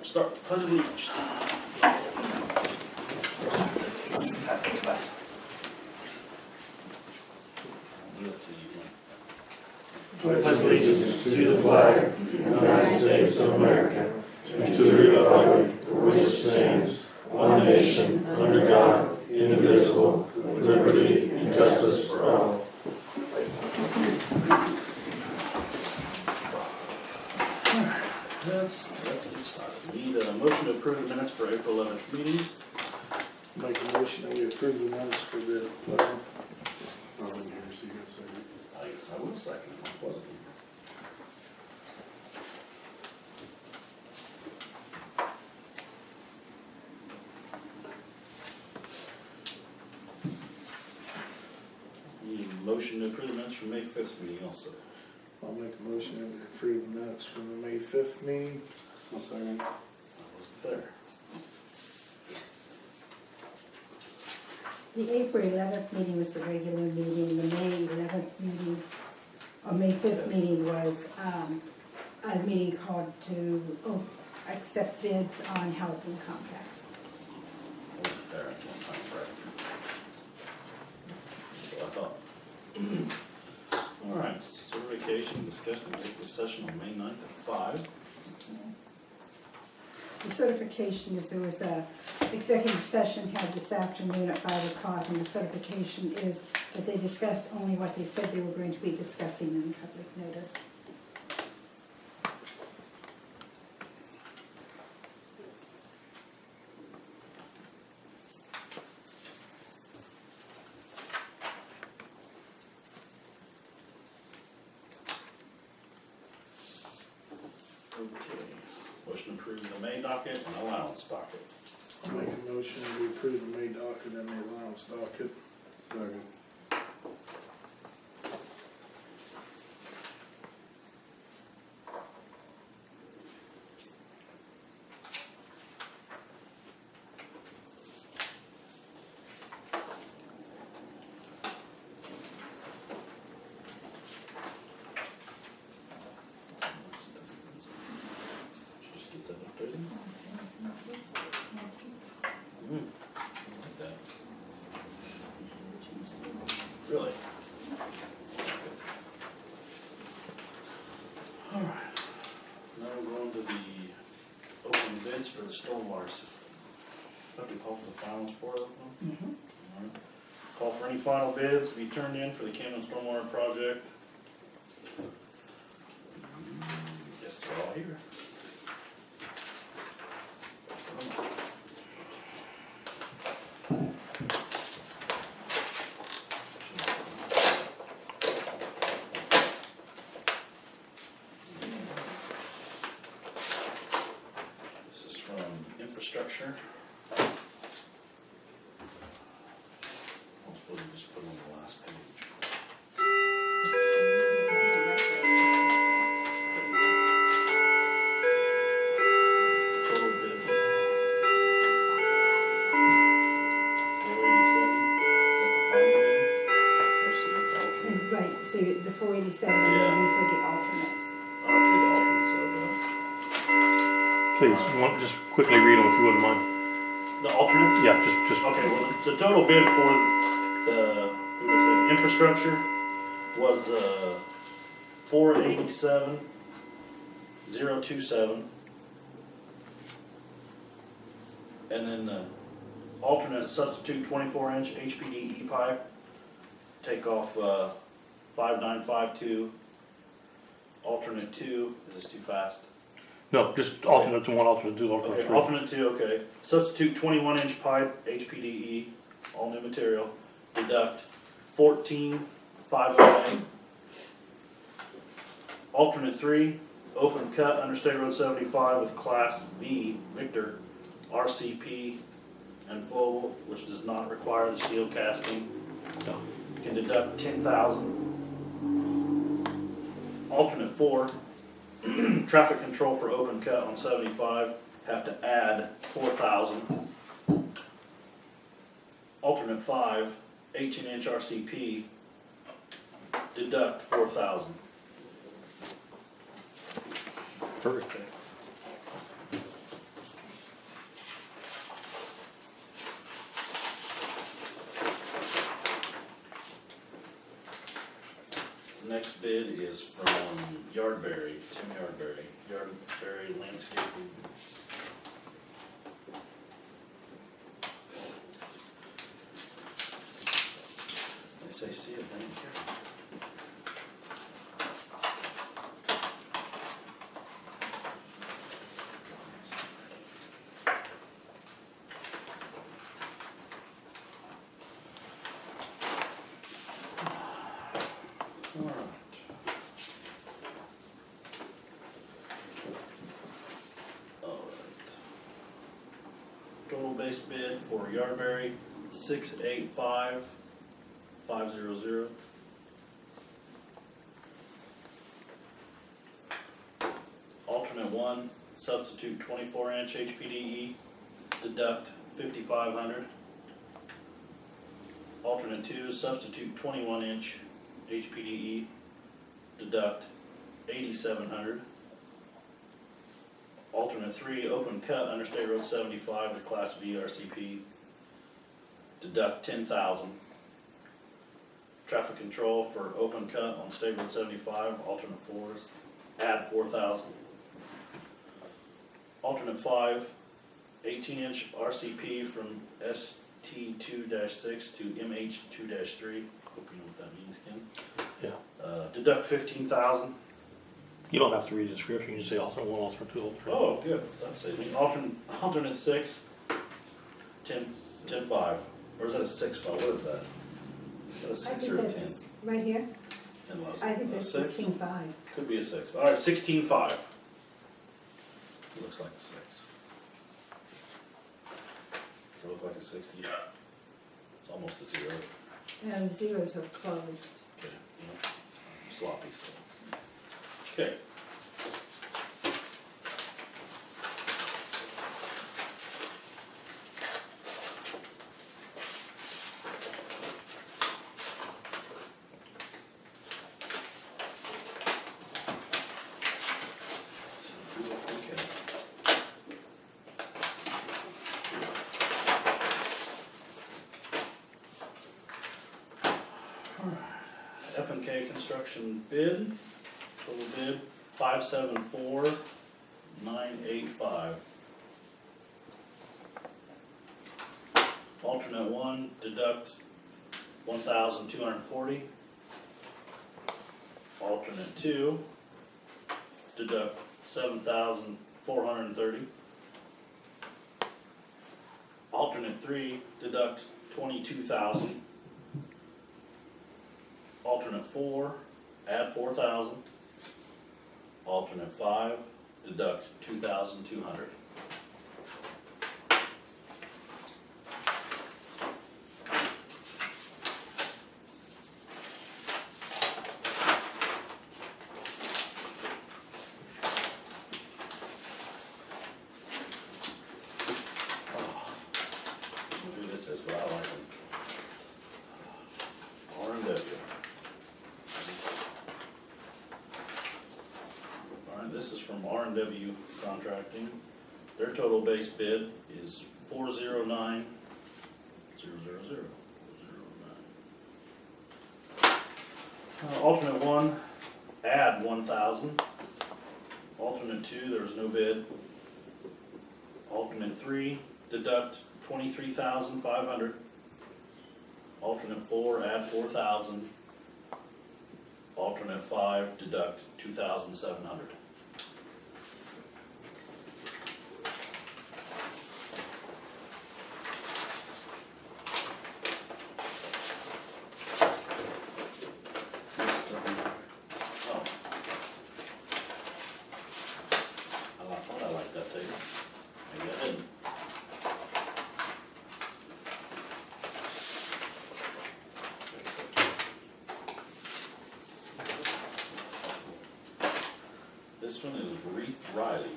start with Pledge of Allegiance. Pledge allegiance to the flag of the United States of America and to the republic for which it stands, one nation, under God, indivisible, with liberty and justice for all. Let's get started. Need a motion to approve the minutes for April 11th meeting. Make a motion to approve the minutes for the 11th. I guess I will second it. I wasn't here. Need a motion to approve the minutes from May 5th meeting also. I'll make a motion to approve the minutes from the May 5th meeting. I'll second. I wasn't there. The April 11th meeting was the regular meeting. The May 11th meeting, or May 5th meeting was a meeting called to accept bids on housing complex. I wasn't there. I can't find it right. So I thought. All right, certification, discussion, executive session on May 9th at 5. The certification is there was a executive session held this afternoon at 5 o'clock, and the certification is that they discussed only what they said they were going to be discussing in public notice. Okay, motion to approve the May docket and allowance docket. I'll make a motion to approve the May docket and the allowance docket. Second. Just get that updated. I like that. Really? All right. Now we're going to the open bids for the stormwater system. Have to call for the finals for it. All right. Call for any final bids to be turned in for the Camden stormwater project. Guess they're all here. This is from infrastructure. I'll suppose you just put it on the last page. Total bid was 487. Is that the final bid? Or is it the alternate? Right, so the 487, Yeah. and these are the alternates. I'll read the alternates Please, just quickly read them if you wouldn't mind. the alternates? Yeah, just. Okay, well, the total bid for the infrastructure was 487,027. And then the alternate substitute 24-inch HPDE pipe, take off 5952. Alternate 2, is this too fast? No, just alternate to one, alternate to Okay, alternate. alternate 2, okay. Substitute 21-inch pipe, HPDE, all new material. Deduct 14,508. Alternate 3, open cut under State Road 75 with Class V, Victor, RCP, and full, which does not require the steel casting. No. Can deduct 10,000. Alternate 4, traffic control for open cut on 75, have to add 4,000. Alternate 5, 18-inch RCP, deduct 4,000. Perfect. next bid is from Yardberry, Tim Yardberry, Yardberry Landscaping. They say see it down here. Alright. Total base bid for Yardberry, 685,500. Alternate one, substitute 24-inch HPDE, deduct 5,500. Alternate two, substitute 21-inch HPDE, deduct 8,700. Alternate three, open cut under State Road 75 with Class B RCP, deduct 10,000. Traffic control for open cut on State Road 75, alternate fours, add 4,000. Alternate five, 18-inch RCP from ST2-6 to MH2-3. Hope you know what that means, Ken. Yeah. Deduct 15,000. You don't have to read the description, you just say alternate one, alternate two, alternate. Oh, good. That's it. Alternate six, 10-5. Or is that a 6-5? What is that? Is that a I 6 think or a 10? that's, right here, 10 less. I think that's Six? 16.5. Could be a 6. All right, 16.5. Looks like a 6. Does it look like a 6 to you? It's almost a 0. And zeros are closed. Okay, yeah. I'm sloppy, so. Okay. F&K construction bid, total bid 574,985. Alternate one, deduct 1,240. Alternate two, deduct 7,430. Alternate three, deduct 22,000. Alternate four, add 4,000. Alternate five, deduct 2,200. Who this is, but I like them. R&W. Alright, this is from R&W Contracting. Their total base bid is 409,000. Alternate one, add 1,000. Alternate two, there's no bid. Alternate three, deduct 23,500. Alternate four, add 4,000. Alternate five, deduct 2,700. Oh. I thought I liked that table. Maybe I didn't. This one is Reith Riley's.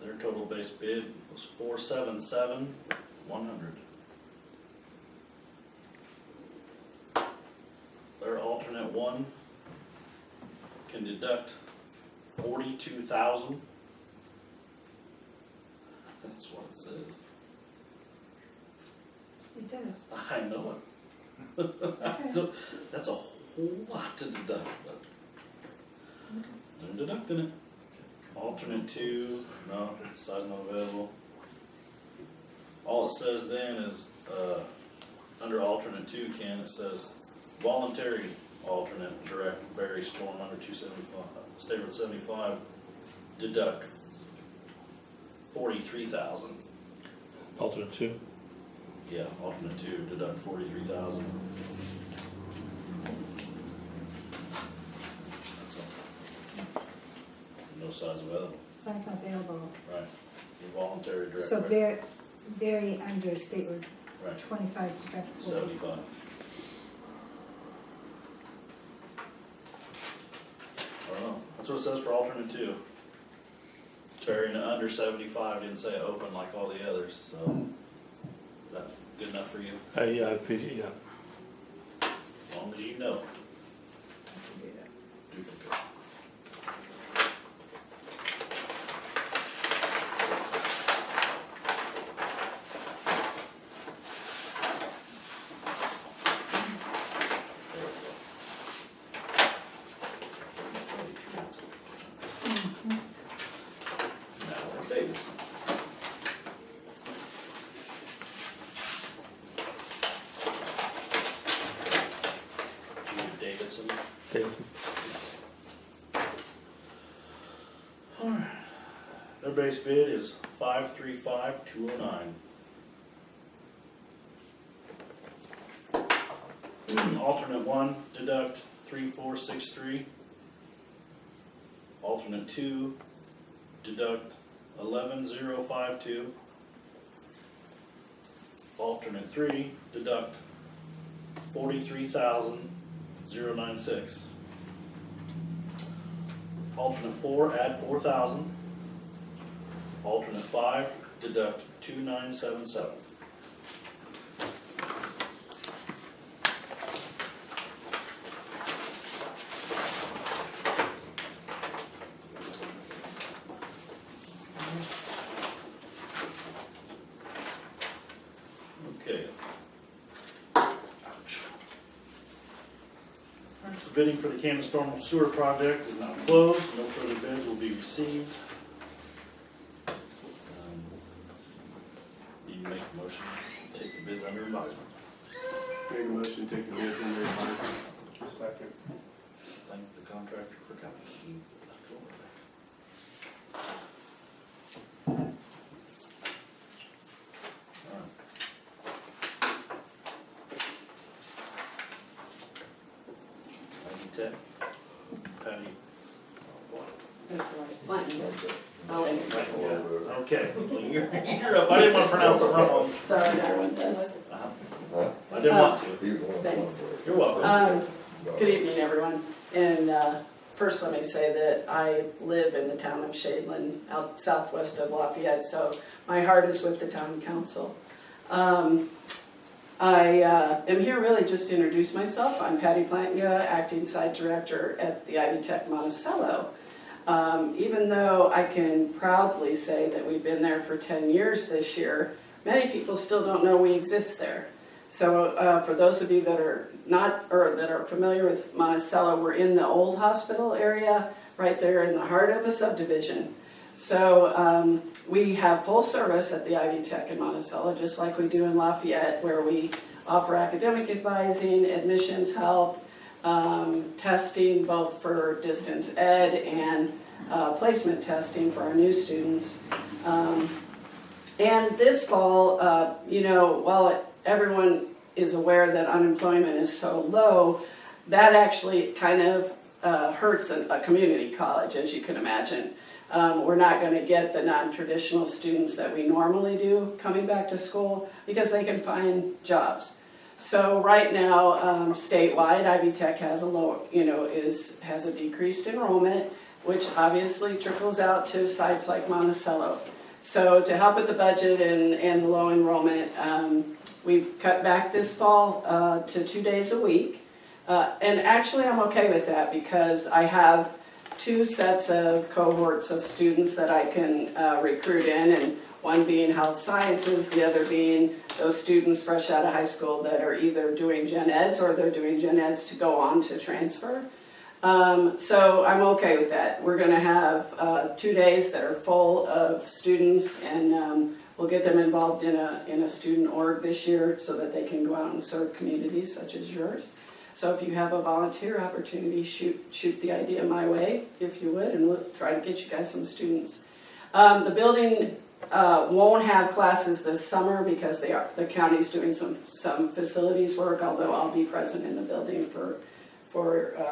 Their total base bid was 477,100. Their alternate one can deduct 42,000. That's what it says. It does. I know it. So that's a whole lot to deduct, but they're deducting it. Alternate 2, no, size not available. All it says then is, under alternate 2, Ken, it says voluntary alternate direct Barry Storm under 275, State Road 75, deduct 43,000. Alternate 2. Yeah, alternate 2, deduct 43,000. That's all. No size available, Sign's not available. right? Your voluntary direct. So they're very under state road Right, 25 deductible. 75. I don't know, that's what it says for alternate 2. Terry, under 75, didn't say open like all the others, so is that good enough for you? Yeah, I figure, yeah. As long as you know. Duplicate. Davidson. Davidson. Davidson. Alright. Their base bid is 535,209. Alternate 1, deduct 3463. Alternate 2, deduct 11052. Alternate 3, deduct 43,096. Alternate 4, add 4,000. Alternate 5, deduct 2977. Okay. Ouch. Alright, so bidding for the Camden Storm Sewer Project is now closed. No further bids will be received. You make a motion to take the bids under advisement. Make a motion to take the bids under advisement. Second. Thank the contractor for coming. He left over there. Alright. Patty Tech. Patty. That's right. Blanton. Oh, wait. Okay, well, you're up. I didn't want to pronounce it wrong. Sorry, everyone does. I didn't want to. Thanks. You're welcome. Good evening, everyone. And first, let me say that I live in the town of Shadeland, out southwest of Lafayette, so my heart is with the town council. I am here really just to introduce myself. I'm Patty Plantga, acting site director at the Ivy Tech Monticello. Even though I can proudly say that we've been there for 10 years this year, many people still don't know we exist there. So for those of you that are not, or that are familiar with Monticello, we're in the old hospital area, right there in the heart of a subdivision. So we have full service at the Ivy Tech in Monticello, just like we do in Lafayette, where we offer academic advising, admissions help, testing both for distance ed and placement testing for our new students. And this fall, you know, while everyone is aware that unemployment is so low, that actually kind of hurts a community college, as you can imagine. We're not going to get the non-traditional students that we normally do coming back to school because they can find jobs. So right now, statewide, Ivy Tech has a low, you know, has a decreased enrollment, which obviously trickles out to sites like Monticello. So to help with the budget and the low enrollment, we've cut back this fall to 2 days a week. And actually I'm okay with that because I have two sets of cohorts of students that I can recruit in, and one being health sciences, the other being those students fresh out of high school that are either doing gen eds or they're doing gen eds to go on to transfer. So I'm okay with that. We're going to have 2 days that are full of students, and we'll get them involved in a student org this year so that they can go out and serve communities such as yours. So if you have a volunteer opportunity, shoot the idea my way, if you would, and we'll try to get you guys some students. The building won't have classes this summer because the county's doing some facilities work, although I'll be present in the building for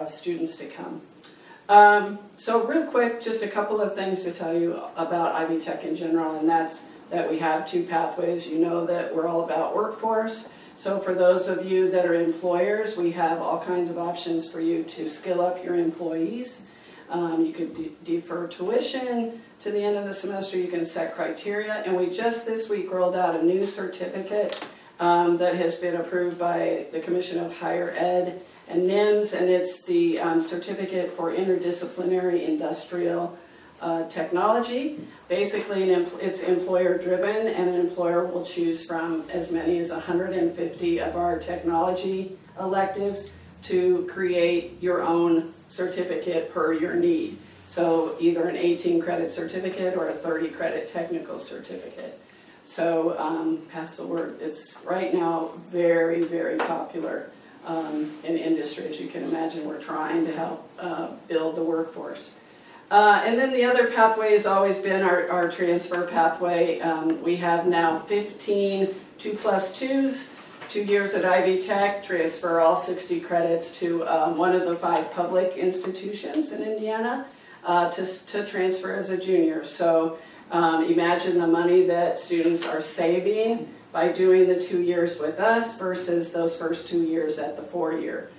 students to come. So real quick, just a couple of things to tell you about Ivy Tech in general, and that's that we have 2 pathways. You know that we're all about workforce. So for those of you that are employers, we have all kinds of options for you to skill up your employees. You could defer tuition to the end of the semester. You can set criteria. And we just this week rolled out a new certificate that has been approved by the Commission of Higher Ed and NIMS, and it's the Certificate for Interdisciplinary Industrial Technology. Basically, it's employer-driven, and an employer will choose from as many as 150 of our technology electives to create your own certificate per your need. So either an 18-credit certificate or a 30-credit technical certificate. So pass the word. It's right now very, very popular in industry. As you can imagine, we're trying to help build the workforce. And then the other pathway has always been our transfer pathway. We have now 15 2+2s, 2 years at Ivy Tech, transfer all 60 credits to one of the 5 public institutions in Indiana to transfer as a junior. So imagine the money that students are saving by doing the 2 years with us versus those first 2 years at the 4-year.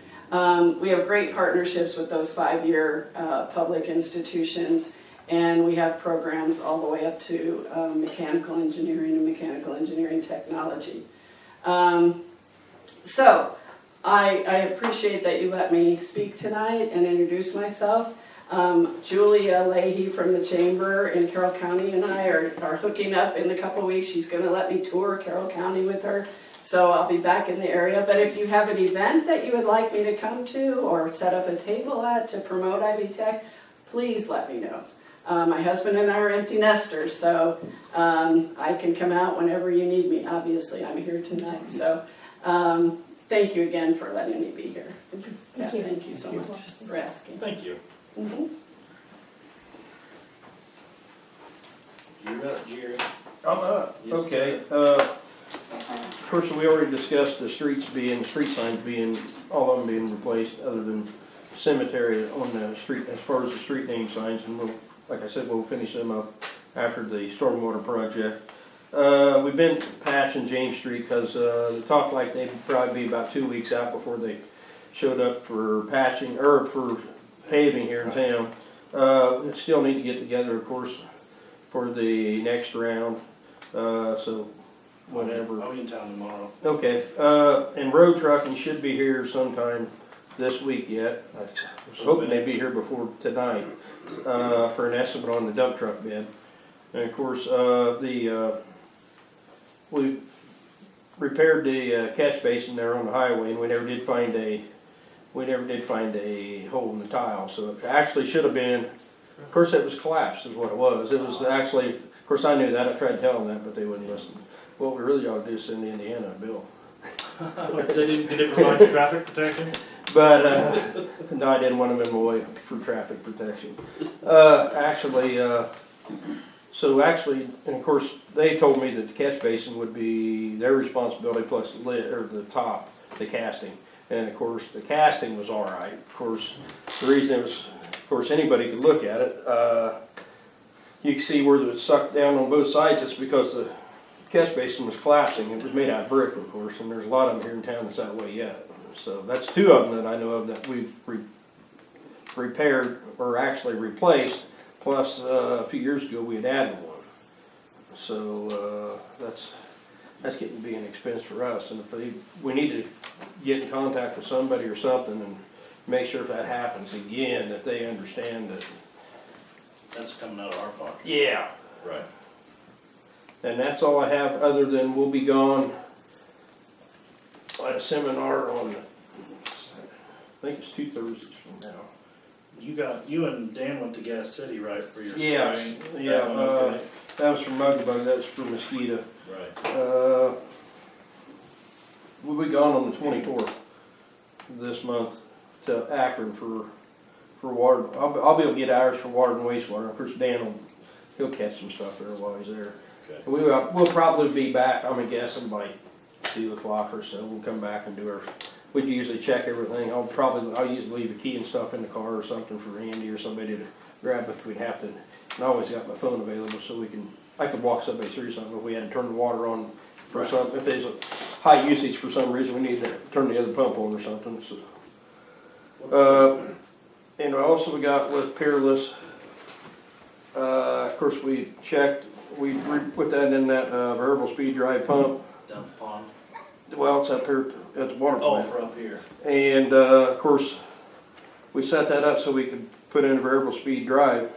We have great partnerships with those 5-year public institutions, and we have programs all the way up to mechanical engineering and mechanical engineering technology. So I appreciate that you let me speak tonight and introduce myself. Julia Leahy from the Chamber in Carroll County and I are hooking up in a couple weeks. She's going to let me tour Carroll County with her. So I'll be back in the area, but if you have an event that you would like me to come to or set up a table at to promote Ivy Tech, please let me know. My husband and I are empty nesters, so I can come out whenever you need me. Obviously, I'm here tonight, so thank you again for letting me be here. Thank you. Thank you so much for asking. Thank you. Mm-hmm. You're up, Jerry. I'm up. Yes, Okay. Of course, we already discussed the street signs being, all of them being replaced other than cemetery on the street, as far as the street name signs, and we'll, like I said, we'll finish them up after the stormwater project. We've been patching James Street because they talked like they'd probably be about 2 weeks out before they showed up for patching, or for paving here in town. Still need to get together, of course, for the next round, so whatever. I'll be in town tomorrow. Okay, and road trucking should be here sometime this week yet. I was hoping they'd be here before tonight, for an estimate on the dump truck bid. And of course, we repaired the catch basin there on the highway, and we never did find a hole in the tile. So it actually should have been, of course, it was collapsed is what it was. It was actually, of course, I knew that. I tried to tell them that, but they wouldn't listen. What we really ought to do is send Indiana a bill. They didn't provide the traffic protection? But, no, I didn't want them in my way for traffic protection. So actually, and of course, they told me that the catch basin would be their responsibility plus the lid, or the top, the casting. And of course, the casting was all right. Of course, the reason it was, of course, anybody could look at it. You can see where it was sucked down on both sides. It's because the catch basin was collapsing. It was made out of brick, of course, and there's a lot of them here in town that's that way yet. So that's 2 of them that I know of that we've repaired or actually replaced. Plus, a few years ago we had added one. So that's getting to be an expense for us. And if we need to get in contact with somebody or something and make sure if that happens again, that they understand that, That's coming out of our pocket. yeah. Right. And that's all I have, other than we'll be gone at a seminar on, I think it's 2 Thursdays from now. You and Dan went to Gas City, right, for your Yeah, spraying? yeah, That one, okay. that was for muggy bug, that's for mosquito. Right. We'll be gone on the 24th this month to Akron for water. I'll be able to get ours for water and wastewater. Of course, he'll catch some stuff there while he's there. Okay. We'll probably be back, I'm guessing by 2 o'clock or so. We'll come back and do our, we usually check everything. I'll usually leave a key and stuff in the car or something for Andy or somebody to grab if we'd have to. And I always got my phone available so I could walk somebody through something if we had to turn the water on for Right. something. If there's a high usage for some reason, we need to turn the other pump on or something, so. And also we got with Peerless, of course we checked, we put that in that variable speed drive pump. Down the pond. Well, it's up here at the water Oh, plant. for up here. And of course, we set that up so we could put in a variable speed drive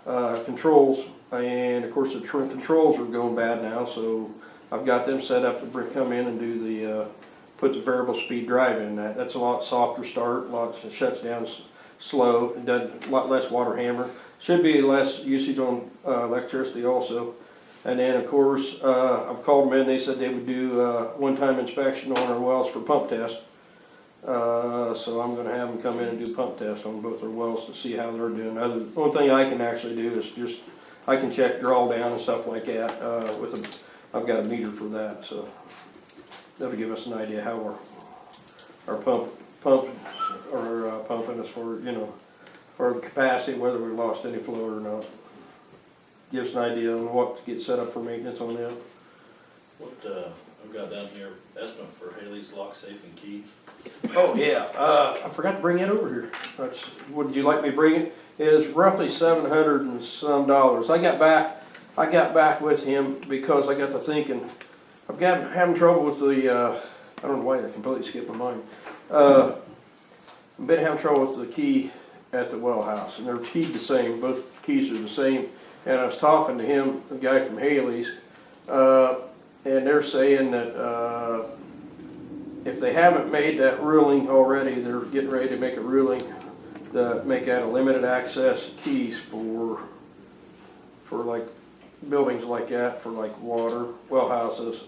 controls. And of course, the controls are going bad now, so I've got them set up to come in and do put the variable speed drive in that. That's a lot softer start, it shuts down slow, it does a lot less water hammer. Should be less usage on electricity also. And then of course, I've called them in, they said they would do one-time inspection on our wells for pump test. So I'm gonna have them come in and do pump tests on both our wells to see how they're doing. The only thing I can actually do is just, I can check drawdown and stuff like that, I've got a meter for that, so that'll give us an idea how our pumps are pumping us for, for capacity, whether we lost any flow or not. Gives an idea on what to get set up for maintenance on them. What, I've got down here, estimate for Haley's lock, safe, and key. Oh, yeah, I forgot to bring it over here. Would you like me to bring it? It is roughly $700 and some. I got back with him because I got to thinking, I've got having trouble with the, I don't know why I completely skipped my mind. I've been having trouble with the key at the well house, and they're keyed the same, both keys are the same. And I was talking to him, the guy from Haley's, and they're saying that if they haven't made that ruling already, they're getting ready to make a ruling to make that a limited access keys for like buildings like that, for like water, well houses,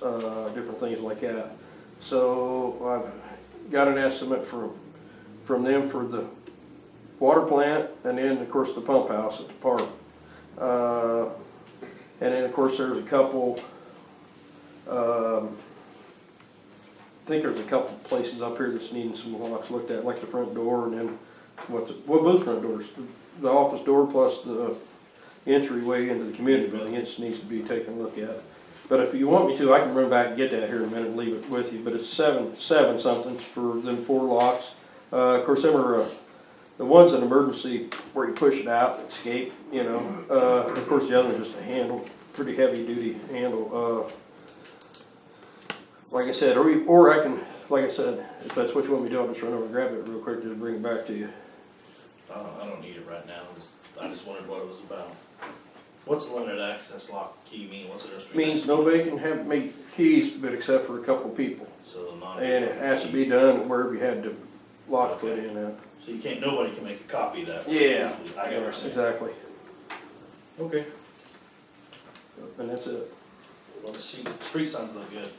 different things like that. So I've got an estimate from them for the water plant, and then of course the pump house at the park. And then of course there's a couple, I think there's a couple places up here that's needing some locks looked at, like the front door, and then both front doors, the office door plus the entryway into the community building. It just needs to be taken a look at. But if you want me to, I can run back and get that here in a minute and leave it with you. But it's seven something for them 4 locks. Of course, them are the ones in emergency where you push it out, escape. Of course, the other is just a handle, pretty heavy duty handle. Like I said, or I can, like I said, if that's what you want me to do, I'll just run over and grab it real quick, just bring it back to you. I don't need it right now, I just wondered what it was about. What's a limited access lock key mean? What's it restrict? Means nobody can make keys, but except for a couple people. So not. And it has to be done wherever you had the lock put in at. So nobody can make a copy of that? Yeah. I got it. Exactly. Okay. And that's it. Well, the street signs look good.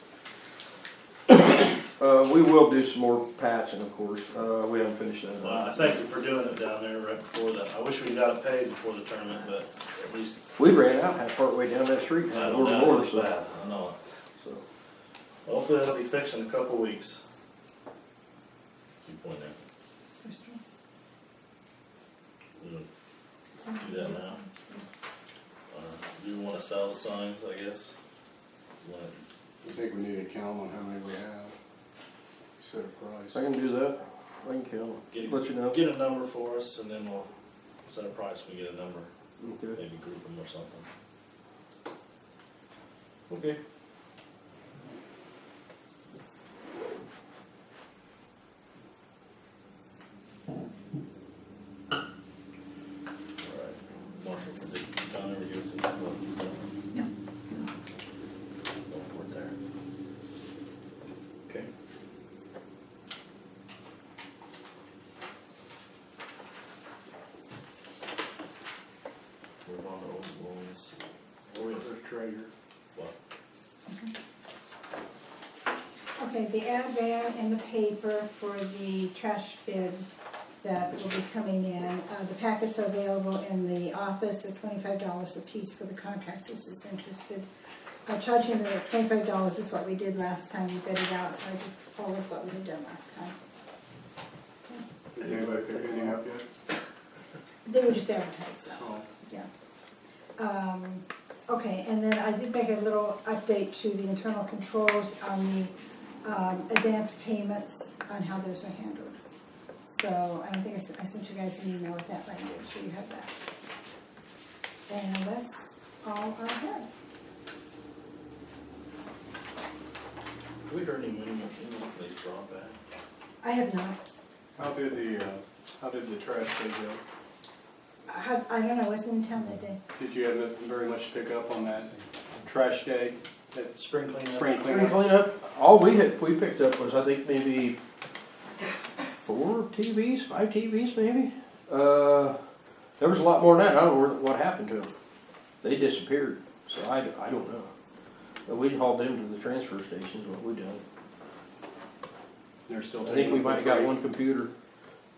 We will do some more patching, of course. We haven't finished that. Well, I thank you for doing it down there right before that. I wish we got it paid before the tournament, but at least. We ran out part way down that street. I More know more, it's so. bad, I know it. So. Hopefully that'll be fixed in a couple weeks. Keep pointing there. We'll do that now. Do you want to sell the signs, I guess? I think we need to count on how many we have. Set a price. I can do that. I can count. Let you know. Get a number for us, and then we'll set a price when we get a number. Okay. Maybe group them or something. Okay. John ever gives him what he's doing? No. Don't report there. Okay. Move on to old wounds. Or the treasure. What? Okay, the ad ran in the paper for the trash bid that will be coming in. The packets are available in the office at $25 a piece for the contractors that's interested. Charging the $25 is what we did last time we bid it out, so I just followed what we had done last time. Has anybody picked anything up yet? They were just advertised, so, Oh. yeah. Okay, and then I did make a little update to the internal controls on the advance payments on how those are handled. So I don't think I sent you guys an email with that language, so you have that. And that's all I had. Have we heard any money they brought back? I have not. How did the trash day go? I don't know, I wasn't in town that day. Did you have very much to pick up on that trash day? That Spring cleanup? spring Spring cleanup? cleanup, all we picked up was, I think, maybe 4 TVs, 5 TVs maybe. There was a lot more than that. I don't know what happened to them. They disappeared, so I don't know. But we hauled them to the transfer stations, what we done. They're still I taking think we them might for have got free? one computer.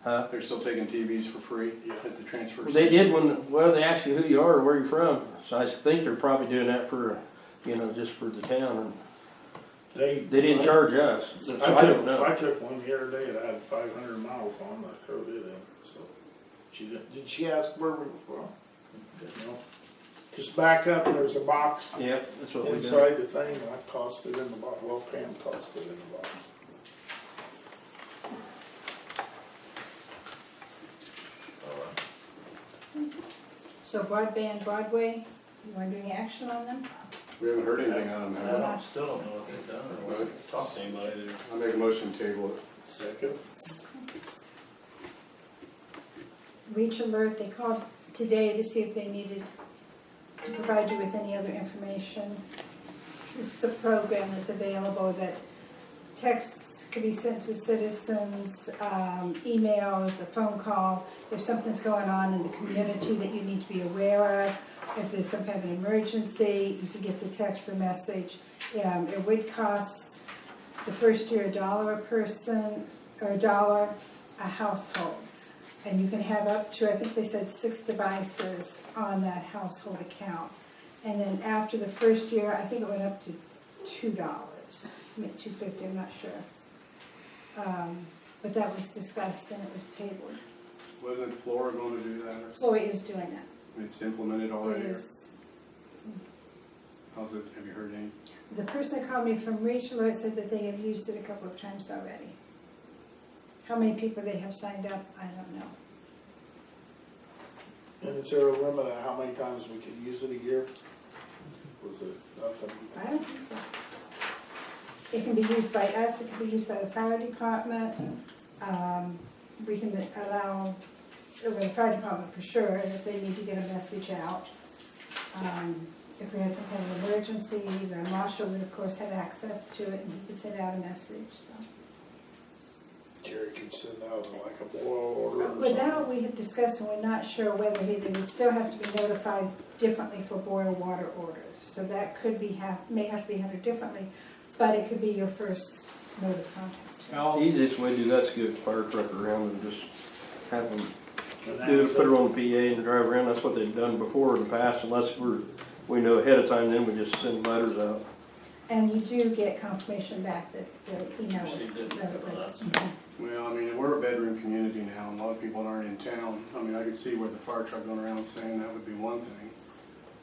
Huh? They're still taking TVs for free at the transfer They station? did well, they ask you who you are or where you're from. So I think they're probably doing that for, just for the town. And they didn't charge us, so I don't know. I took one the other day that had 500 miles on it, I threw it in, so. Did she ask where we were from? No. Just back up, and there's a box Yeah, that's what we done. inside the thing, and I tossed it in the box, well, Pam tossed it in the box. So broadband Broadway, you want to do any action on them? We haven't heard anything on them, have we? Still don't know what they've done or what, talked to anybody. I make a motion to table it. Second. Reach Alert, they called today to see if they needed to provide you with any other information. This is a program that's available that texts could be sent to citizens, emails, a phone call, if something's going on in the community that you need to be aware of, if there's some kind of an emergency, you can get the text or message. It would cost the first year $1 a person, or $1 a household. And you can have up to, I think they said 6 devices on that household account. And then after the first year, I think it went up to $2, maybe $2.50, I'm not sure. But that was discussed and it was tabled. Wasn't Flora going to do that? Or Floyd is doing that. it's implemented already? It or is. How's it, have you heard any? The person that called me from Reach Alert said that they have used it a couple of times already. How many people they have signed up, I don't know. And is there a limit on how many times we can use it a year? Was it nothing? I don't think so. It can be used by us, it can be used by the fire department. We can allow, the fire department for sure, if they need to get a message out. If we had some kind of emergency, the marshal would of course have access to it and he could send out a message, so. Jerry can send out like a boil order or But something. now we had discussed and we're not sure whether they would still have to be notified differently for boil water orders. So that could be, may have to be handled differently, but it could be your first note of contact. The easiest way to do that's to get a fire truck around and just have them And that do was it, put it on the PA and drive around. That's what they've done before in the past, unless we know ahead of time, then we just send letters out. And you do get confirmation back that the email was. Received it. that was- That's mhm. Well, I mean, we're a bedroom community now, and a lot of people aren't in town. I mean, I could see where the fire truck going around saying that would be one thing.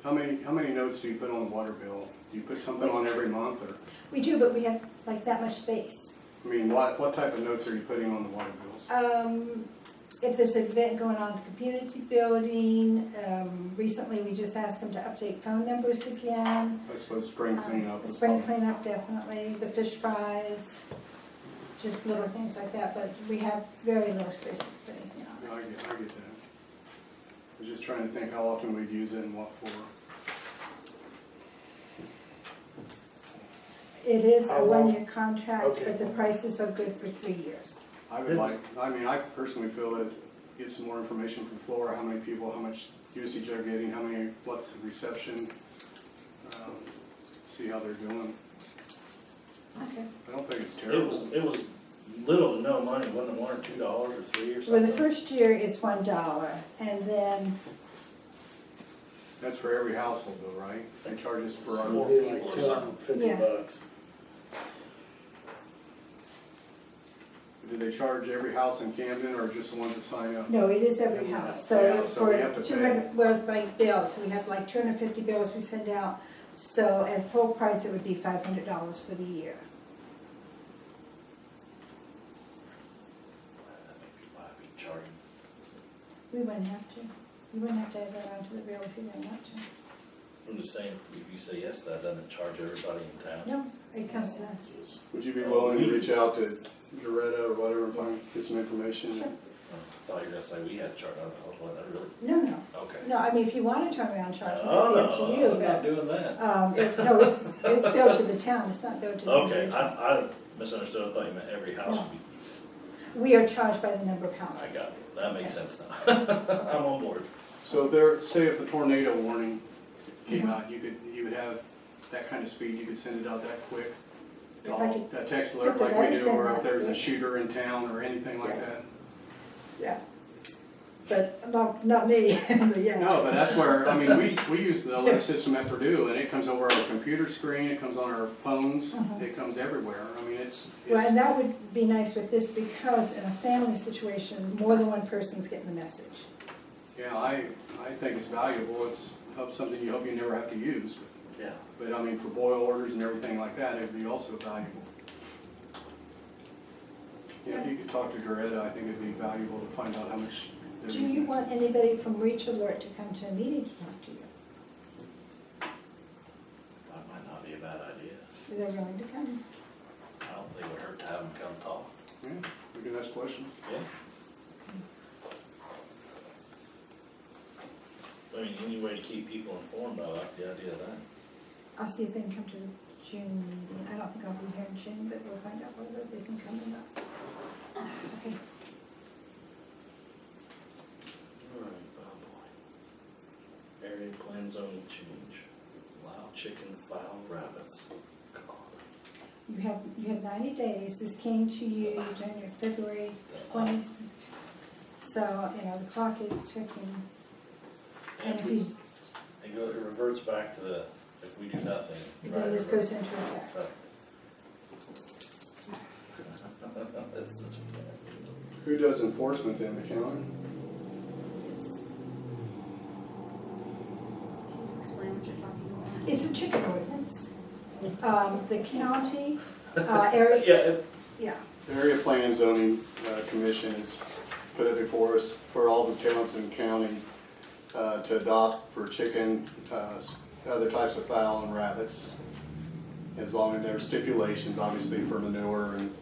How many notes do you put on the water bill? Do you put something on every month, or, We do, but we have like that much space. I mean, what type of notes are you putting on the water bills? If there's an event going on at the community building, recently we just asked them to update phone numbers again. I suppose spring cleanup. The is spring probably- cleanup, definitely, the fish fries, just little things like that, but we have very little space to put anything on. Yeah, I get that. I was just trying to think how often we'd use it and what for. It is How a long? one-year contract, Okay. but the prices are good for 3 years. I would like, I mean, I personally feel that get some more information from Flora, how many people, how much usage they're getting, how many, what's the reception, see how they're doing. Okay. I don't think it's It terrible. was little to no money, wasn't it $1 or $2 or $3 or Well, something? the first year it's $1, and then, That's for every household though, right? They charge us for our, Four It'd be people like or something. Yeah. $250. do they charge every house in Camden or just the ones that sign up? no, it is every house. Yeah, So so we have to for pay. 200, well, it's by bill, so we have like 250 bills we send out. So at full price, it would be $500 for the year. That may be why we charge them. We wouldn't have to. You wouldn't have to add that onto the bill if you didn't want to. I'm just saying, if you say yes to that, doesn't it charge everybody in town? No, it comes to us. Would you be willing to reach out to Doretta or whatever and find, get some information? Sure. I thought you were gonna say we had to charge, I was like, that really, No, no. okay. No, I mean, if you want to turn around and charge, Oh, it's up to you, no, I'm not but, doing that. no, it's billed to the town, it's not billed to the Okay, individual. I misunderstood, I thought you meant every house No. would be, We are charged by the number of houses. I got it, that makes sense now. I'm on board. So if there, say if a tornado warning came out, you would have that kind of speed, you could send it out that quick? If I could A text get alert the like we letter do, sent or out if there's a quick. shooter in town or anything like Yeah. that? Yeah. But not me, but yeah. No, but that's where, I mean, we use the alert system at Purdue, and it comes over our computer screen, it comes on our phones, Mhm. it comes everywhere. I mean, it's, Well, and that would be nice with this because in a family situation, more than one person's getting the message. yeah, I think it's valuable. It's something you hope you never have to use. Yeah. But I mean, for boil orders and everything like that, it'd be also valuable. Yeah, if you could talk to Doretta, I think it'd be valuable to find out how much. they're Do you using. want anybody from Reach Alert to come to a meeting to talk to you? That might not be a bad idea. They're willing to come. I don't think it would hurt to have them come talk. Yeah, we can ask questions. Yeah. I mean, any way to keep people informed, I like the idea of that. I'll see if they can come to the June meeting. I don't think I'll be here in June, but we'll find out whether they can come or not. Okay. Alright, oh boy. Area plan zoning change. Allow chicken, fowl, rabbits. God. You have 90 days. This came to you January, February 20th. So, the clock is ticking. And if you, It reverts back to the, if we do nothing. then this goes into effect. Right. That's such a bad. Who does enforcement in the county? Can you explain what you're talking about? It's a chicken ordinance. The county, area, Yeah, yeah, The Area Plan Zoning Commission has put it before us for all the towns in the county to adopt for chicken, other types of fowl and rabbits, as long as there are stipulations, obviously, for manure and.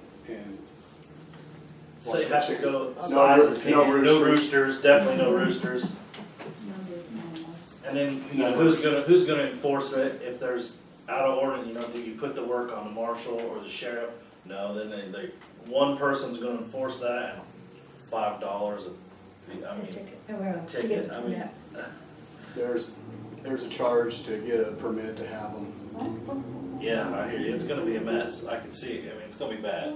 so it has to go No size roo- of pig, no no roosters. roosters, definitely no roosters. And then, who's gonna enforce it if there's out of order, do you put the work on the marshal or the sheriff? No, then one person's gonna enforce that, and $5 a, I a mean, ticket, well, to ticket, get the I mean, permit. There's a charge to get a permit to have them. yeah, I hear you, it's gonna be a mess, I can see it, I mean, it's gonna be bad.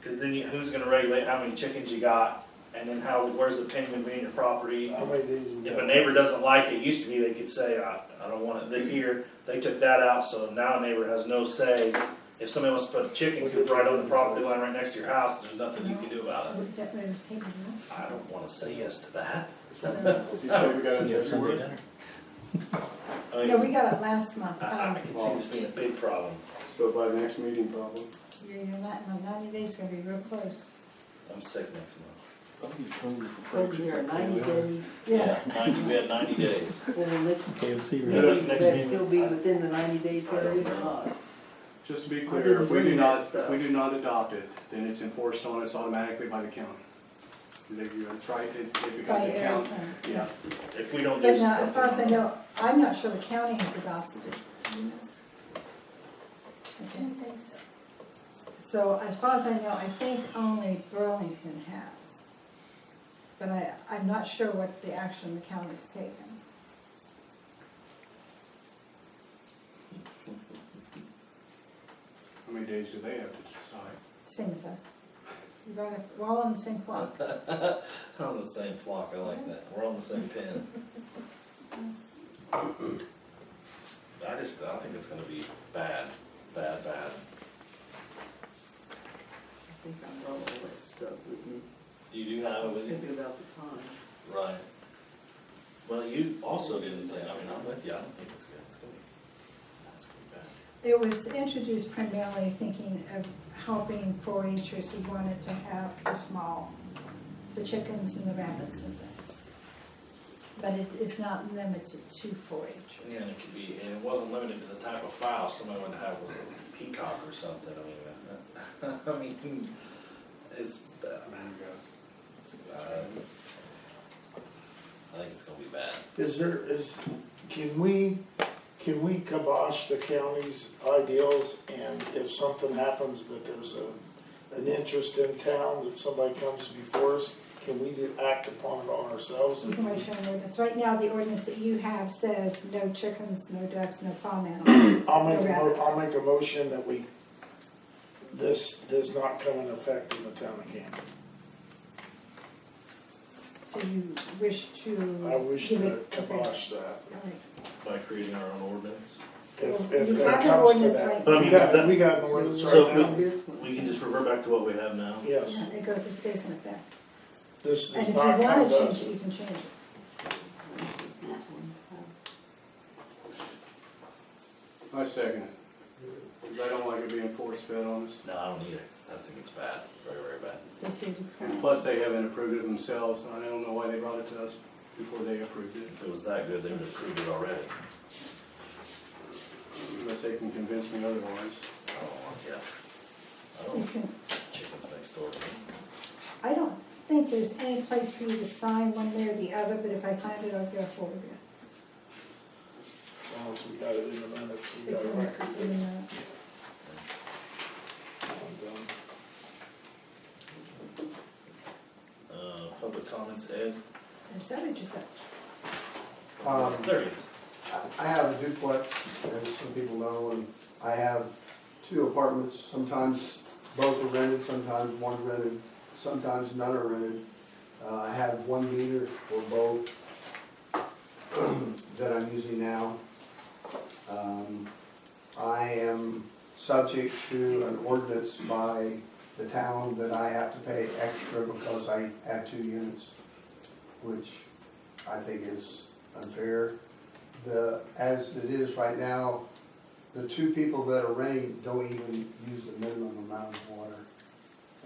Cause then who's gonna regulate how many chickens you got, and then where's the pin gonna be in your property? How many days you If got? a neighbor doesn't like it, used to be they could say, I don't want it they took that out, so now a neighbor has no say. If somebody wants to put a chicken coop right on the property line right next to your house, there's nothing you can do about it. We're definitely was taking this. I don't wanna say yes to that. So, You say we got it everywhere? I no, mean, we got it last month. I can see this being a big problem. So by the next meeting, probably. You're not, 90 days gonna be real close. I'm sick next month. So we are 90 days, We had 90 days. will the next KFC, Yeah. meeting, Next that meeting. still be within the 90 day period or not? Just to be I clear, didn't bring that if stuff. we do not adopt it, then it's enforced on us automatically by the county. That's right, it by becomes a county. airplane. Yeah. If we don't do But now, as far as I something- know, I'm not sure the county has adopted it. Do you know? I don't think so. So as far as I know, I think only Burlington has. But I'm not sure what the action the county's taken. How many days do they have to decide? Same as us. We're all on the same clock. On the same flock, I like that. We're on the same pin. I think it's gonna be bad. I think I'm all that stuff with me. You do have I it was with you? thinking about the time. Right. Well, you also didn't think, I mean, I'm with you, I don't think it's good. It's gonna be bad. It was introduced primarily thinking of helping 4-Hers who wanted to have the chickens and the rabbits and things. But it is not limited to 4-H. Yeah, and it could be, and it wasn't limited to the type of fowl somebody would have with a peacock or something, I mean, it's bad. I think it's gonna be bad. Can we kibosh the county's ideals, and if something happens that there's an interest in town, that somebody comes before us, can we act upon it on ourselves? You can write your own ordinance. Right now, the ordinance that you have says no chickens, no ducks, no farm animals, I'll no rabbits. make a motion that this does not come in effect in the town of Camden. So you wish to. I wish give to it- okay. kibosh that. All right. By creating our own ordinance. If You it have an comes to ordinance that. right But I mean, that- We got an ordinance So right if now. we can just revert back to what we have now. Yes, Yeah, it stays in effect. this And does if you not come want to to us. change it, you can change it. I second it. Because I don't like it being force-fed on us. No, I don't either. I think it's bad, very, very bad. They say you And can. plus, they haven't approved it themselves, and I don't know why they brought it to us before they approved it. If it was that good, they would have approved it already. Unless they can convince me otherwise. I don't want, yeah. I You don't, can. chickens next door to me. I don't think there's any place for you to sign one way or the other, but if I find it, I'll get a hold of you. As long as we got it in the minutes, we got It's it in right. it's in, Public comments, Ed? and so did you say. There he is. I have a duplex, as some people know, and I have 2 apartments. Sometimes both are rented, sometimes one's rented, sometimes none are rented. I have 1 meter for both that I'm using now. I am subject to an ordinance by the town that I have to pay extra because I have 2 units, which I think is unfair. As it is right now, the 2 people that are renting don't even use the minimum amount of water.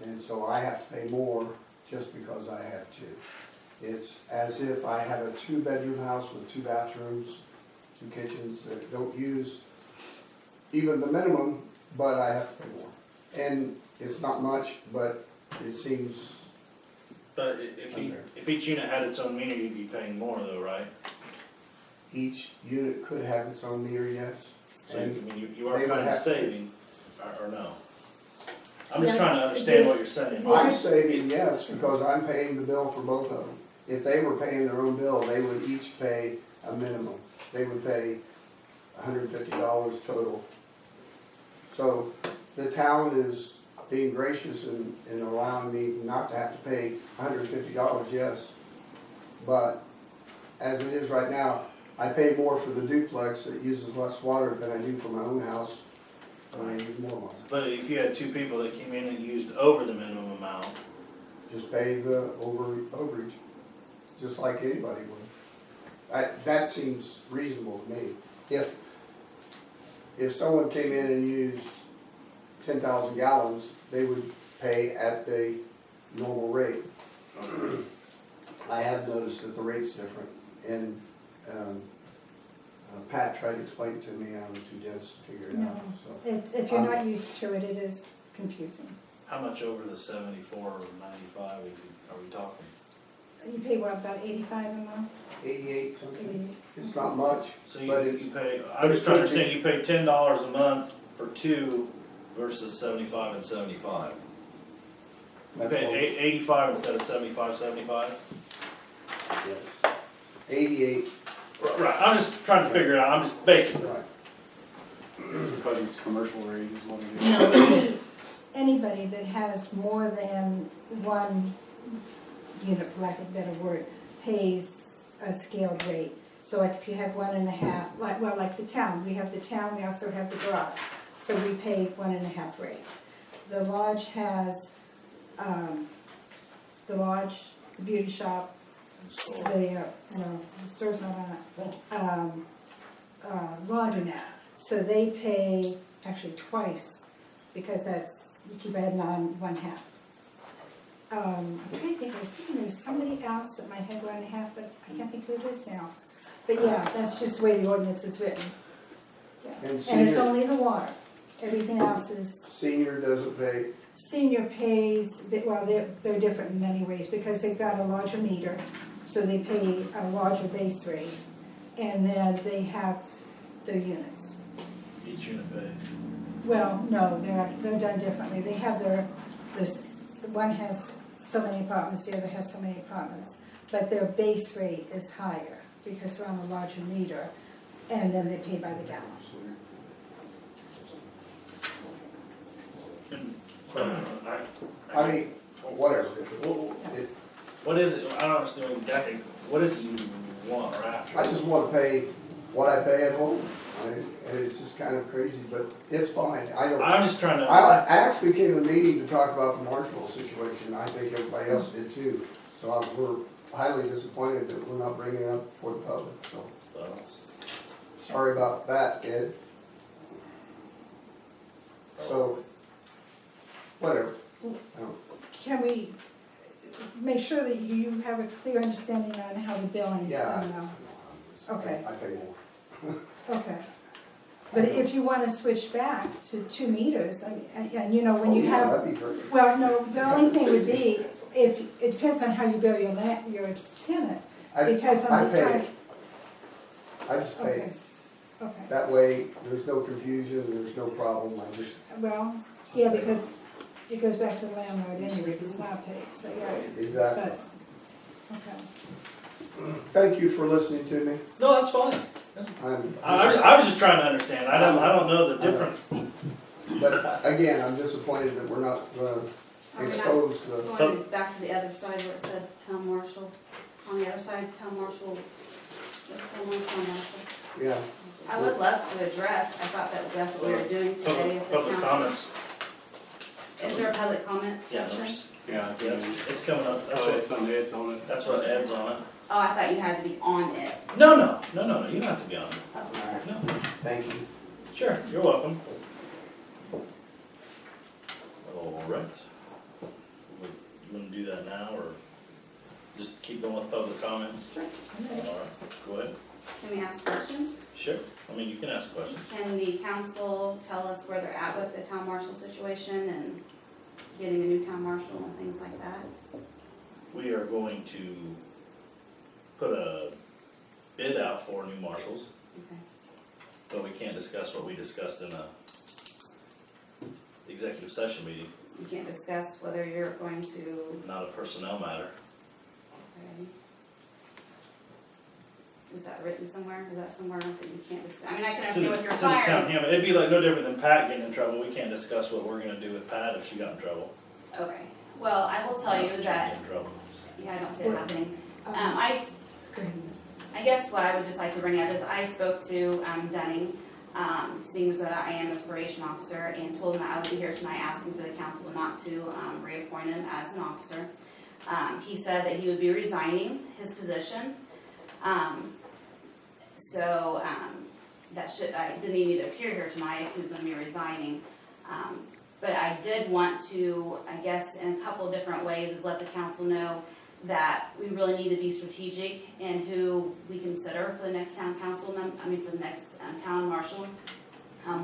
And so I have to pay more just because I have 2. It's as if I have a 2-bedroom house with 2 bathrooms, 2 kitchens that don't use even the minimum, but I have to pay more. And it's not much, but it seems But if each unit had its own meter, you'd be paying more though, right? each unit could have its own meter, yes. So And I mean, you are they would kind of have to- saving, or no? I'm just Yeah, trying to understand the- what you're saying. I'm saving, yes, because I'm paying the bill for both of them. If they were paying their own bill, they would each pay a minimum. They would pay $150 total. So the town is being gracious in allowing me not to have to pay $150, yes. But as it is right now, I pay more for the duplex that uses less water than I do for my own house, and I use more water. But if you had 2 people that came in and used over the minimum amount, Just pay the overage, just like anybody would. That seems reasonable to me. If someone came in and used 10,000 gallons, they would pay at the normal rate. I have noticed that the rate's different, and Pat tried to explain it to me, I was too dense to figure it No, out, so. if you're not used to it, it is confusing. How much over the 74 or 95 is are we talking? You pay what, about 85 a month? 88 something. 88? It's not much, So but you, it's, you pay, I'm just trying to understand, you pay $10 a month for 2 versus 75 and 75. You that's pay what, 85 instead of 75. yes. 88, Right, I'm just trying to figure it out, I'm just basically. right. It's because it's commercial rate is what it is. No, anybody that has more than one unit, for lack of a better word, pays a scaled rate. So like if you have 1.5, like the town, we have the town, we also have the garage. So we pay 1.5 rate. The lodge has, the lodge, the beauty shop, the store's not on it, laundromat. So they pay actually twice, because that's, you keep adding on 1/2. I'm trying to think, I was thinking there was somebody else that might have 1.5, but I can't think who it is now. But yeah, that's just the way the ordinance is written. Yeah. And And it's senior- only the water. Everything else is, Senior doesn't pay, senior pays, well, they're different in many ways, because they've got a larger meter, so they pay a larger base rate. And then they have their units. Each unit pays. Well, no, they're done differently. They have one has so many apartments, the other has so many apartments. But their base rate is higher because they're on a larger meter, and then they pay by the gallon. I mean, whatever. It- What is it, I don't understand exactly, what is it you want or after? I just want to pay what I pay at home. And it's just kind of crazy, but it's fine. I'm just trying to. I actually came to the meeting to talk about the Marshall situation. I think everybody else did too. So we're highly disappointed that we're not bringing it up for the public. So sorry about that, Ed. So, whatever. Can we make sure that you have a clear understanding on how the billing's Yeah. done now? Okay. I pay more. Okay. But if you want to switch back to 2 meters, I mean, and you know, when you Oh, yeah, have, that'd be great. well, no, the only thing would be, if, it depends on how you bill your tenant, because on the pay. time. I just pay. Okay, okay, That way, there's no confusion, there's no problem. I just, well, yeah, because it goes back to the landlord anyway, if it's not paid, so yeah, exactly. but, okay. Thank you for listening to me. No, that's fine. I was just trying to understand, I don't know the difference. But again, I'm disappointed that we're not gonna expose the, Going back to the other side where it said town marshal, on the other side, town marshal, let's go on town marshal. yeah. I would love to address, I thought that's what we were doing today at the Public council. comments. Is there a public comment Yeah, section? there's, Yeah, yeah, it's coming up, it's on it. that's what Ed's on it. Oh, I thought you had to be on it. No, you don't have to be on it. No, Thank you. sure, you're welcome. All right. You wanna do that now, or just keep going with public comments? Sure. All right, go ahead. Can we ask questions? Sure, I mean, you can ask questions. Can the council tell us where they're at with the town marshal situation and getting a new town marshal and things like that? We are going to put a bid out for new marshals, Okay. but we can't discuss what we discussed in a executive session meeting, You can't discuss whether you're going to, not a personnel matter. okay. Is that written somewhere? Is that somewhere that you can't discuss? I mean, I can It's in understand the with your it's in the town fire. handbook. It'd be like no different than Pat getting in trouble. We can't discuss what we're gonna do with Pat if she got in trouble. Okay, well, I will tell you If she that, get in trouble. yeah, I don't see it happening. Um, go ahead. I guess what I would just like to bring up is I spoke to Dunning, seeing as that I am his probation officer, and told him that I would be here tonight asking for the council not to reappoint him as an officer. He said that he would be resigning his position. So I didn't even need to appear here tonight if he was going to be resigning. But I did want to, I guess, in a couple of different ways, is let the council know that we really need to be strategic in who we consider for the next town council, for the next town marshal.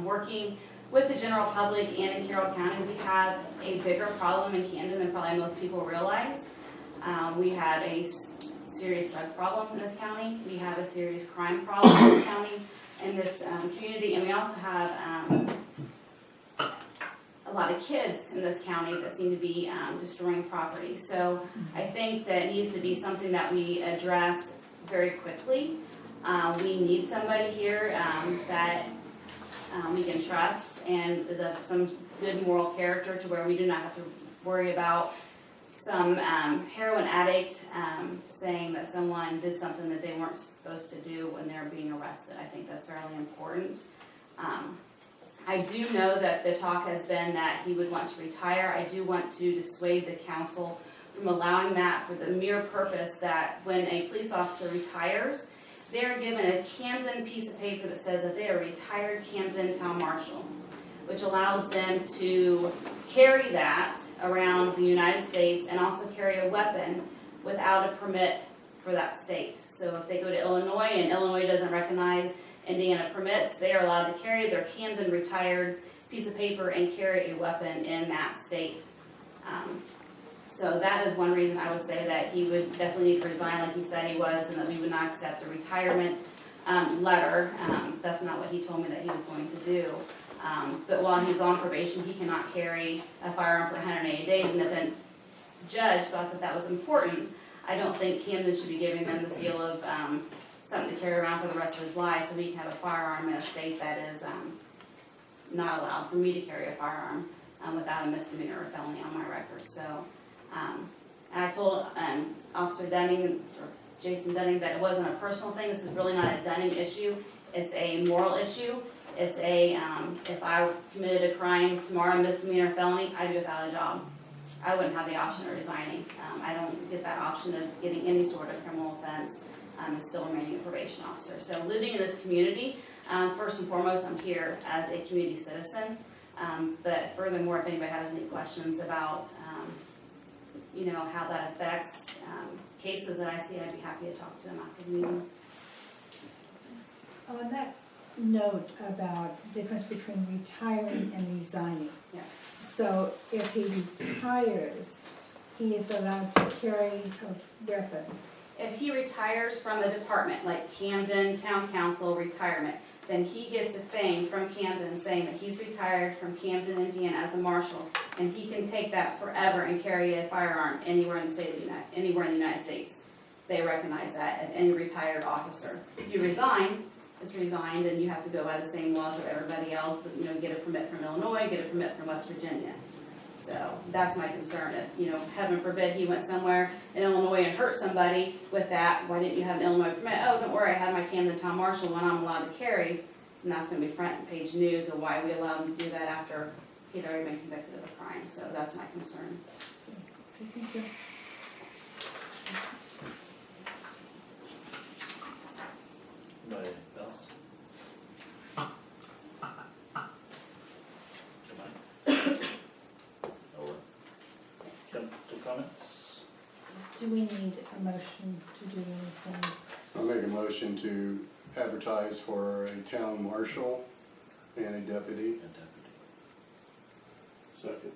Working with the general public and in Carroll County, we have a bigger problem in Camden than probably most people realize. We have a serious drug problem in this county. We have a serious crime problem in this county, in this community, and we also have a lot of kids in this county that seem to be destroying property. So I think that it needs to be something that we address very quickly. We need somebody here that we can trust and is of some good moral character to where we do not have to worry about some heroin addict saying that someone did something that they weren't supposed to do when they're being arrested. I think that's fairly important. I do know that the talk has been that he would want to retire. I do want to dissuade the council from allowing that for the mere purpose that when a police officer retires, they are given a Camden piece of paper that says that they are retired Camden Town Marshal, which allows them to carry that around the United States and also carry a weapon without a permit for that state. So if they go to Illinois and Illinois doesn't recognize Indiana permits, they are allowed to carry their Camden retired piece of paper and carry a weapon in that state. So that is one reason I would say that he would definitely need to resign like he said he was, and that we would not accept the retirement letter. That's not what he told me that he was going to do. But while he's on probation, he cannot carry a firearm for 180 days, and if a judge thought that that was important, I don't think Camden should be giving them the seal of something to carry around for the rest of his life, so he can have a firearm in a state that is not allowed for me to carry a firearm without a misdemeanor or felony on my record. So I told Officer Dunning, or Jason Dunning, that it wasn't a personal thing. This is really not a Dunning issue. It's a moral issue. It's a, if I committed a crime tomorrow, misdemeanor or felony, I'd be without a job. I wouldn't have the option of resigning. I don't get that option of getting any sort of criminal offense and still remaining a probation officer. So living in this community, first and foremost, I'm here as a community citizen. But furthermore, if anybody has any questions about, you know, how that affects cases that I see, I'd be happy to talk to them after the meeting. On that note about the difference between retiring and resigning. Yes. So if he retires, he is allowed to carry a weapon. If he retires from a department, like Camden Town Council retirement, then he gets a thing from Camden saying that he's retired from Camden, Indiana as a marshal, and he can take that forever and carry a firearm anywhere in the state of anywhere in the United States. They recognize that as any retired officer. If you resign, it's resigned, and you have to go by the same laws of everybody else. You know, get a permit from Illinois, get a permit from West Virginia. So that's my concern. If, you know, heaven forbid he went somewhere in Illinois and hurt somebody with that, why didn't you have an Illinois permit? Oh, don't worry, I had my Camden Town Marshal one I'm allowed to carry. And that's going to be front page news of why we allowed him to do that after he'd already been convicted of a crime. So that's my concern. Thank you. Anybody else? Council comments? Do we need a motion to do anything? I'll make a motion to advertise for a town marshal and a deputy. And deputy. Second.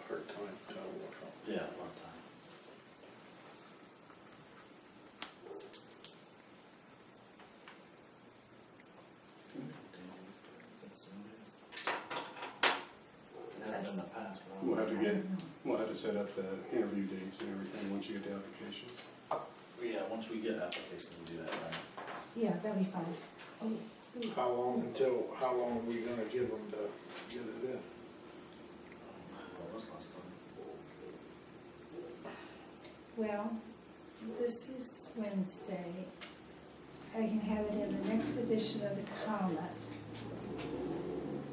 Part-time town marshal. Yeah, a long time. In the past, but We'll have to set up the interview dates and everything once you get the applications. yeah, once we get applications, we'll do that, right? Yeah, that'd be fine. How long are we gonna give them to get it in? What was last time? Well, this is Wednesday. I can have it in the next edition of the Comet.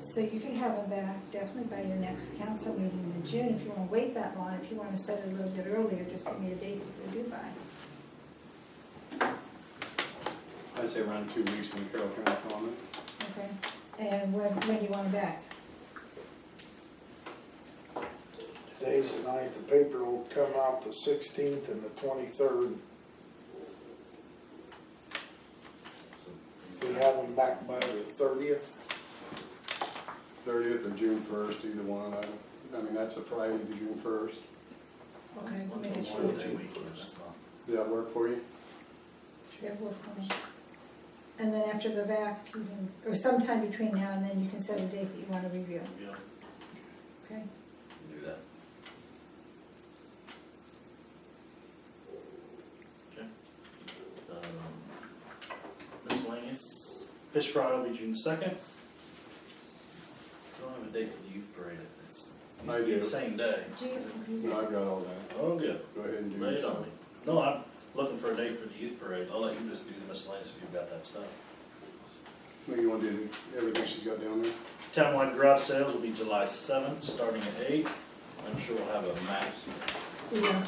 So you can have them back definitely by your next council meeting in June. If you want to wait that long, if you want to set it a little bit earlier, just give me a date that they're due by. I'd say around 2 weeks in the Carroll County Common. Okay? And when do you want them back? Today's the 9th, the paper will come out the 16th and the 23rd. have them back by the 30th. 30th or June 1st, either one. I mean, that's a Friday, the June 1st. Okay, One make till sure. Memorial Day weekend, that's not. Does that work for you? Yeah, work for me. And then after the VAC, you can, or sometime between now and then, you can set a date that you want to review. Yeah, Okay. do that. Okay. Miscellaneous, fish fry will be June 2nd. Don't have a date for the youth parade. It's I usually do. the same day. No, I've got all that. Oh, good. Go ahead and do Lay it this. on me. No, I'm looking for a date for the youth parade. I'll let you just do the miscellaneous if you've got that stuff. What do you want to do? Everything she's got down there? Townwide garage sales will be July 7th, starting at 8. I'm sure we'll have a map. Yeah.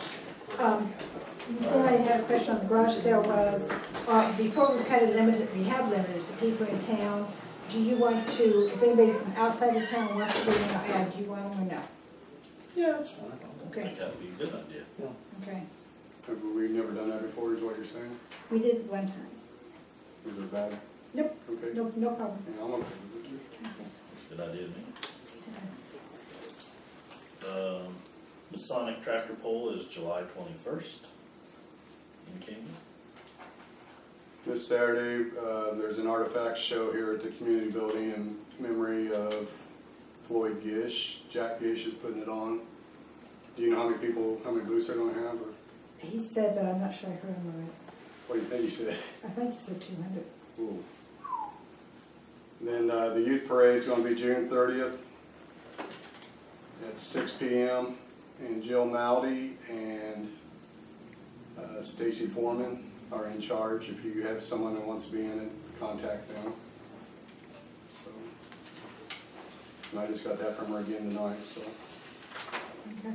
Then I had a question on the garage sale was, before we kind of limited, we have limiters, the people in town. Do you want to, if anybody from outside of town wants to be in our ad, do you want them or no? Yeah, that's fine. I Okay. think that'd be a good idea. Okay. We've never done that before, is what you're saying? We did it one time. Is it bad? Nope. Okay. No problem. Yeah, I'm okay with it. That's a good idea to me. The Sonic tractor pull is July 21st in Camden. This Saturday, there's an artifacts show here at the community building in memory of Floyd Gish. Jack Gish is putting it on. Do you know how many booths they're gonna have, or He said, but I'm not sure I heard him right. what do you think he said? I think he said 200. Ooh. Then the youth parade's gonna be June 30th at 6 p.m. And Jill Maldy and Stacy Foreman are in charge. If you have someone that wants to be in it, contact them. So, and I just got that from her again tonight, so. Okay.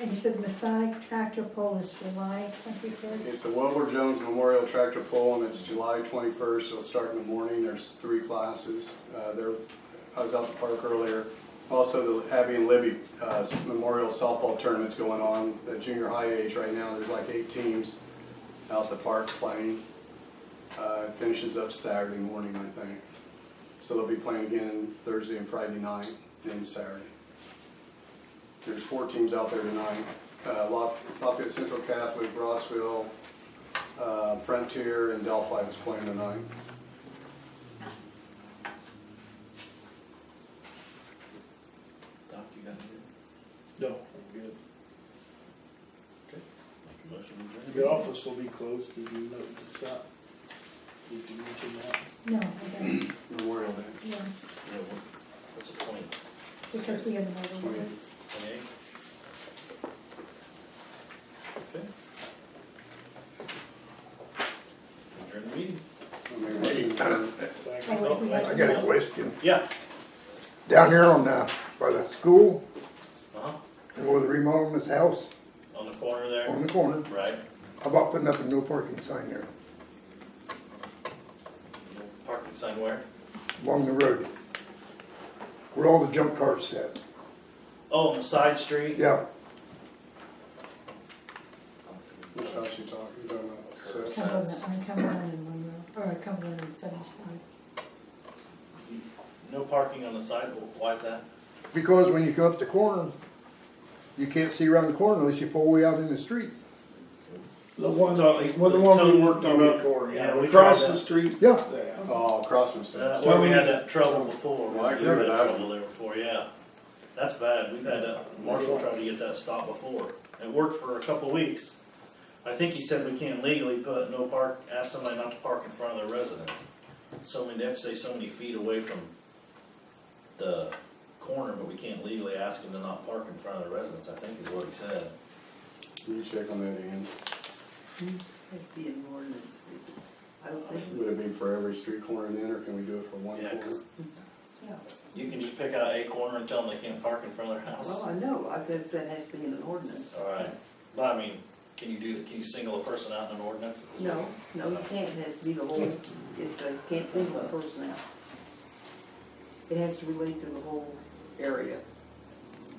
And you said the Masonic tractor pull is July 21st? It's the Wilbur Jones Memorial Tractor Pull, and it's July 21st. It'll start in the morning. There's 3 classes. I was out the park earlier. Also, the Abby and Libby Memorial Softball Tournament's going on at junior high age right now. There's like 8 teams out the park playing. It finishes up Saturday morning, I think. So they'll be playing again Thursday and Friday night, and Saturday. There's 4 teams out there tonight. Lafayette Central Catholic, Rossville, Frontier, and Delphi is playing tonight. Doc, you got anything? No, I'm good. Okay. Make a motion to The adjourn. office will be closed, did you notice that? Did you mention that? No, I don't. Memorial Day. Yeah, Yeah, what's the 20? because we have another one. 28? Okay. Adjourn the meeting. Oh, wait, we have I got a question. Yeah. Down here on by the school, Uh-huh. where they're remodeling this house On the corner there. on the corner, Right. how about putting up a no parking sign there Parking sign where? along the road? Where all the junk cars sit. Oh, on the side street? Yeah, Which house you talking about? Seth? Cumberland, on Cumberland and Monroe, or Cumberland and 75. No parking on the side, why is that? because when you come up the corner, you can't see around the corner unless you pull way out in the street. The one we worked on before, Yeah, yeah, we across tried the that. street. Yeah. Yeah. Oh, across from Seth. Well, we had that trouble before. Well, I We agree with had that. trouble there before, yeah. That's bad. We've had, Marshall tried to get that stopped before. It worked for a couple of weeks. I think he said we can't legally put no park, ask somebody not to park in front of their residence. So many, they have to stay so many feet away from the corner, but we can't legally ask them to not park in front of their residence, I think is what he said. You check on that, Ian. It'd be an ordinance, is it? I don't think. Would it be for every street corner then, or can we do it for one Yeah, corner? 'cause you can just pick out a corner and tell them they can't park in front of their house. Well, I know, I just said it has to be in an ordinance. Alright, but I mean, can you single a person out in an ordinance? No, you can't, it has to be the whole, can't single a person out. It has to relate to the whole area,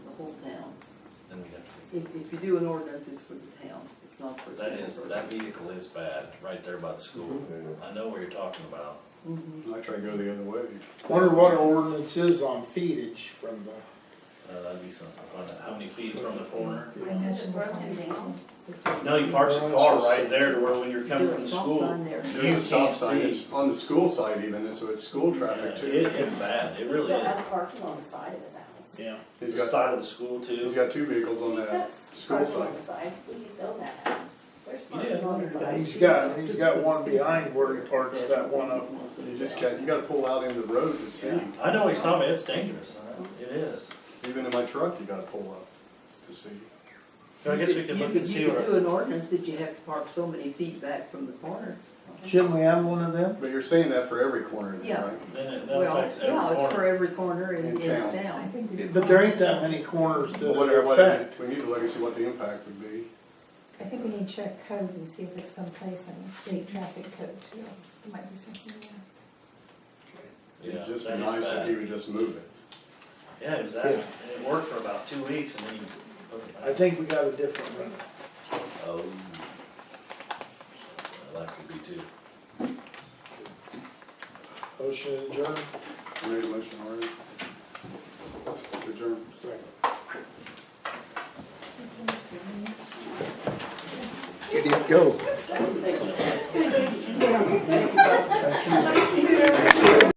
the whole town. then we have to. If you do an ordinance, it's for the town, it's not for. That is, that vehicle is bad, right there by the school. I know what you're talking about. Mhm. I try to go the other way. Wonder what our ordinance is on feetage from the. That'd be something. How many feet from the corner? Is it broken down? No, you park the car right there to where when you're Is coming there a from the stop school. sign there? There's You a stop can't sign, see. it's on the school side even, so it's school traffic too. It's bad, it really is. parking on the side of his house. Yeah, He's the got, side of the school too. he's got two vehicles on that school side. side, we used to own that house. Yeah. He's got one behind where he parks that one up. You just got, you gotta pull out into the road to see. I know what he's talking about, it's dangerous, it is. Even in my truck, you gotta pull up to see. So I guess we could look and see You could what, do an ordinance that you have to park so many feet back from the corner. Shouldn't we have one of them? But you're saying that for every corner then, Yeah. right? then it Well, affects every yeah, it's for corner. every corner in In town. town. But there ain't that many corners that Well, it whatever, affect. we need to look and see what the impact would be. I think we need to check code and see if it's someplace in the state traffic code too. It might be something there. Yeah, It'd just be that is nice if bad. he would just move it. Yeah, exactly, and it worked for about 2 weeks and then you put it I back. think we got a different one. Oh. Well, that could be too. Motion adjourned. I made a motion already. Adjourn. Second. Idiot, go.